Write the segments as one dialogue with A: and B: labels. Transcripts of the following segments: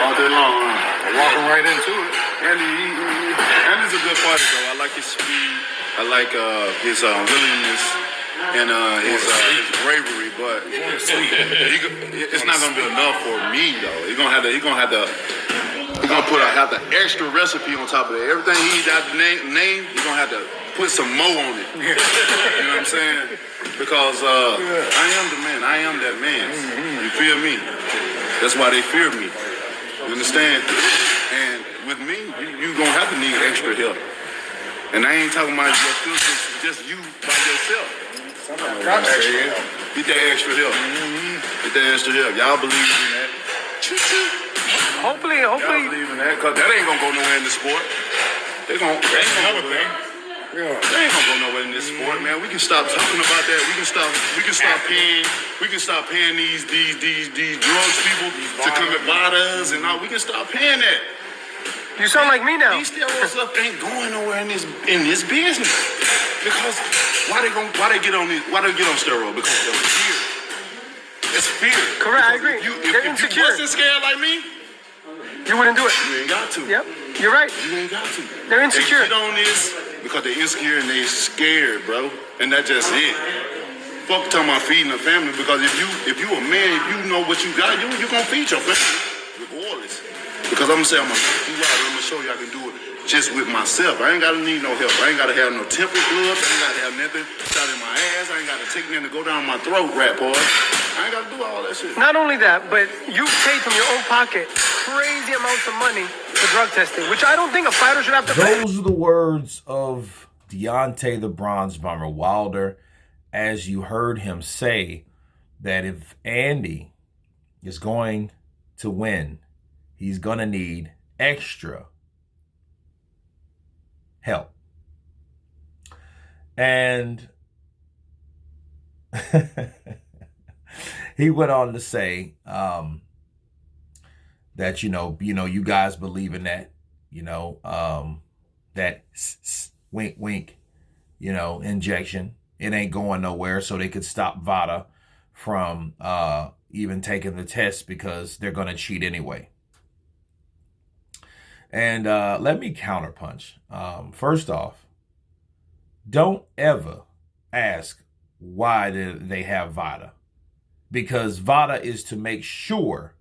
A: all day long. Walking right into it. Andy's a good fighter, though. I like his speed. I like his willingness and his bravery. But it's not gonna be enough for me, though. He's gonna have to have the extra recipe on top of it. Everything he got to name, he's gonna have to put some more on it. You know what I'm saying? Because I am the man. I am that man. You feel me? That's why they fear me. You understand? And with me, you gonna have to need extra help. And I ain't talking about your filters, just you by yourself. Get that extra help. Get that extra help. Y'all believe in that?
B: Hopefully.
A: Y'all believe in that? Because that ain't gonna go nowhere in the sport. That's another thing. Yeah. They ain't gonna go nowhere in this sport, man. We can stop talking about that. We can stop paying these drugs people to come at us and all. We can stop paying that.
B: You sound like me now.
A: These steroids stuff ain't going nowhere in this business. Because why they get on steroids? Because of fear. It's fear.
B: Correct, I agree.
A: If you wasn't scared like me,
B: you wouldn't do it.
A: You ain't got to.
B: Yep, you're right.
A: You ain't got to.
B: They're insecure.
A: They get on this because they're insecure and they scared, bro. And that's just it. Fuck talking about feeding a family, because if you a man, if you know what you got, you gonna feed your family regardless. Because I'm gonna say I'm gonna knock you out. I'm gonna show you I can do it just with myself. I ain't gotta need no help. I ain't gotta have no temper gloves. I ain't gotta have nothing shot in my ass. I ain't gotta take nothing to go down my throat, rap boy. I ain't gotta do all that shit.
B: Not only that, but you paid from your own pocket crazy amounts of money for drug testing, which I don't think a fighter should have to pay.
C: Those are the words of Deontay the Bronze Bomber Wilder, as you heard him say that if Andy is going to win, he's going to need extra help. And he went on to say that, you guys believe in that, that wink, wink, injection. It ain't going nowhere, so they could stop VADA from even taking the test because they're going to cheat anyway. And let me counterpunch. First off, don't ever ask why they have VADA, because VADA is to make sure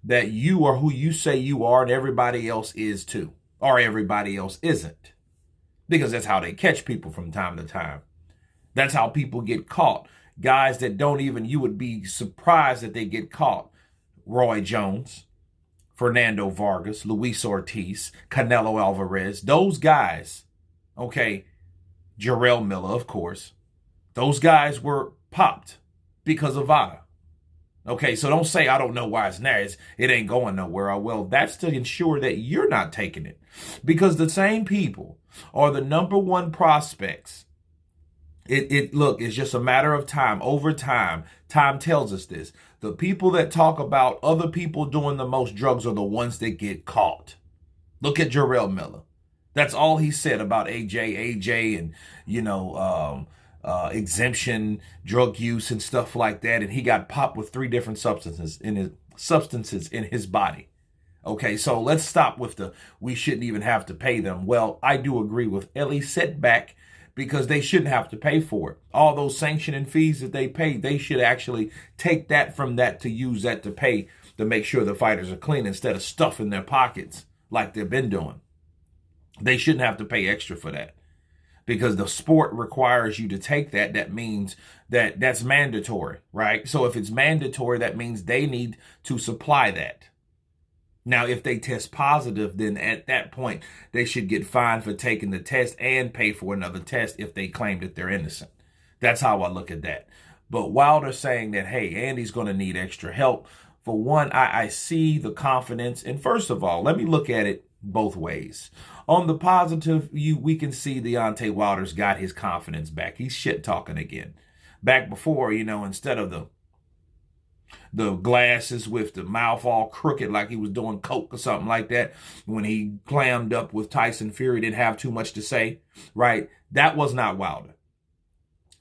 C: that you are who you say you are and everybody else is too, or everybody else isn't, because that's how they catch people from time to time. That's how people get caught. Guys that don't even, you would be surprised that they get caught. Roy Jones, Fernando Vargas, Luis Ortiz, Canelo Alvarez, those guys, okay, Jarrell Miller, of course, those guys were popped because of VADA. Okay, so don't say, I don't know why it's there. It ain't going nowhere. Well, that's to ensure that you're not taking it. Because the same people are the number one prospects. Look, it's just a matter of time. Over time, time tells us this. The people that talk about other people doing the most drugs are the ones that get caught. Look at Jarrell Miller. That's all he said about AJ and, exemption, drug use and stuff like that. And he got popped with 3 different substances in his body. Okay, so let's stop with we shouldn't even have to pay them. Well, I do agree with Ellie Setback, because they shouldn't have to pay for it. All those sanctioning fees that they pay, they should actually take that from that to use that to pay to make sure the fighters are clean instead of stuffing their pockets like they've been doing. They shouldn't have to pay extra for that, because the sport requires you to take that. That means that's mandatory, right? So if it's mandatory, that means they need to supply that. Now, if they test positive, then at that point, they should get fined for taking the test and pay for another test if they claim that they're innocent. That's how I look at that. But Wilder saying that, hey, Andy's going to need extra help. For one, I see the confidence. And first of all, let me look at it both ways. On the positive, we can see Deontay Wilder's got his confidence back. He's shit talking again. Back before, instead of the glasses with the mouth all crooked like he was doing coke or something like that, when he clammed up with Tyson Fury, didn't have too much to say, right? That was not Wilder.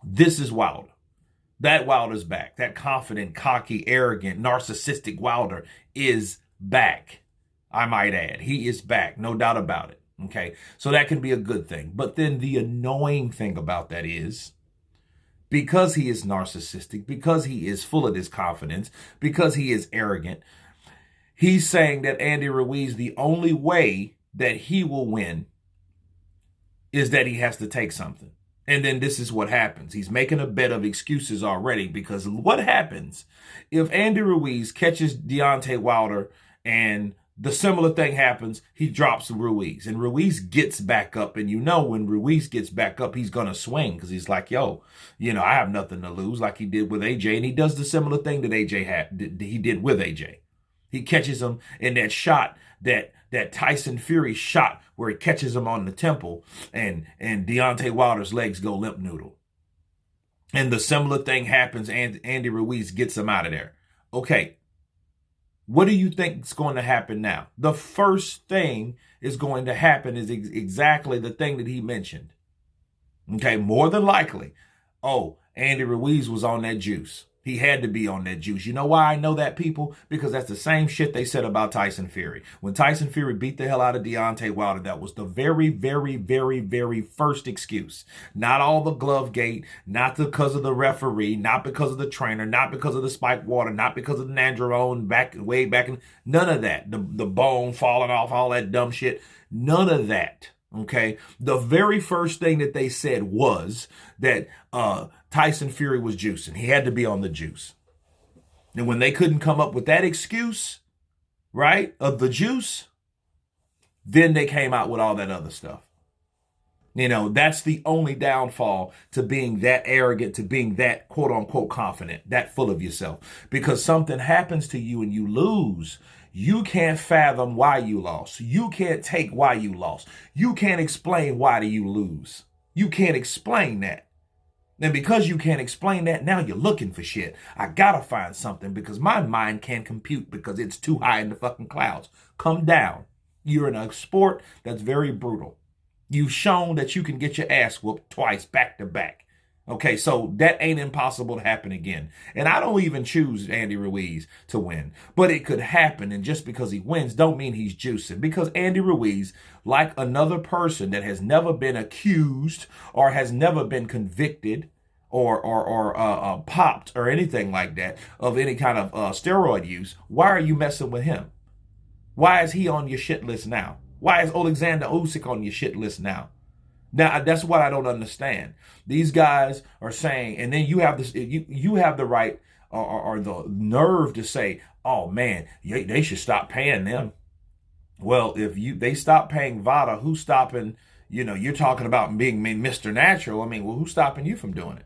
C: This is Wilder. That Wilder's back. That confident, cocky, arrogant, narcissistic Wilder is back, I might add. He is back, no doubt about it. Okay, so that can be a good thing. But then the annoying thing about that is, because he is narcissistic, because he is full of this confidence, because he is arrogant, he's saying that Andy Ruiz, the only way that he will win is that he has to take something. And then this is what happens. He's making a bed of excuses already, because what happens if Andy Ruiz catches Deontay Wilder and the similar thing happens, he drops Ruiz, and Ruiz gets back up. And you know, when Ruiz gets back up, he's going to swing, because he's like, yo, you know, I have nothing to lose, like he did with AJ. And he does the similar thing that he did with AJ. He catches him in that shot that Tyson Fury shot, where he catches him on the temple, and Deontay Wilder's legs go limp noodle. And the similar thing happens, and Andy Ruiz gets him out of there. Okay. What do you think is going to happen now? The first thing is going to happen is exactly the thing that he mentioned. Okay, more than likely, oh, Andy Ruiz was on that juice. He had to be on that juice. You know why I know that, people? Because that's the same shit they said about Tyson Fury. When Tyson Fury beat the hell out of Deontay Wilder, that was the very, very, very, very first excuse. Not all the glove gate, not because of the referee, not because of the trainer, not because of the spiked water, not because of the Nandrolone way back in, none of that. The bone falling off, all that dumb shit. None of that. Okay, the very first thing that they said was that Tyson Fury was juicing. He had to be on the juice. And when they couldn't come up with that excuse, right, of the juice, then they came out with all that other stuff. You know, that's the only downfall to being that arrogant, to being that quote unquote confident, that full of yourself. Because something happens to you and you lose. You can't fathom why you lost. You can't take why you lost. You can't explain why do you lose. You can't explain that. And because you can't explain that, now you're looking for shit. I gotta find something because my mind can't compute because it's too high in the fucking clouds. Come down. You're in a sport that's very brutal. You've shown that you can get your ass whooped twice back to back. Okay, so that ain't impossible to happen again. And I don't even choose Andy Ruiz to win. But it could happen, and just because he wins don't mean he's juicing. Because Andy Ruiz, like another person that has never been accused or has never been convicted or popped or anything like that of any kind of steroid use, why are you messing with him? Why is he on your shit list now? Why is Alexander Usyk on your shit list now? Now, that's what I don't understand. These guys are saying, and then you have this, you have the right or the nerve to say, oh man, they should stop paying them. Well, if they stop paying VADA, who's stopping, you know, you're talking about being Mr. Natural. I mean, well, who's stopping you from doing it?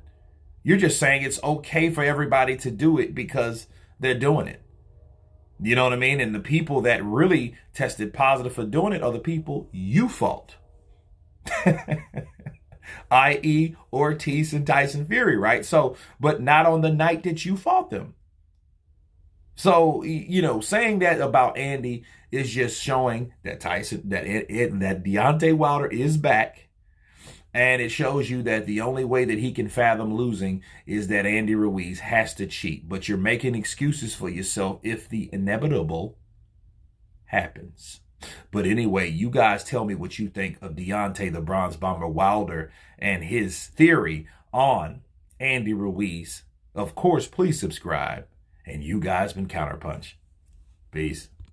C: You're just saying it's okay for everybody to do it because they're doing it. You know what I mean? And the people that really tested positive for doing it are the people you fought. I.e. Ortiz and Tyson Fury, right? So, but not on the night that you fought them. So, you know, saying that about Andy is just showing that that Deontay Wilder is back. And it shows you that the only way that he can fathom losing is that Andy Ruiz has to cheat. But you're making excuses for yourself if the inevitable happens. But anyway, you guys tell me what you think of Deontay the Bronze Bomber Wilder and his theory on Andy Ruiz. Of course, please subscribe. And you guys been Counterpunch. Peace.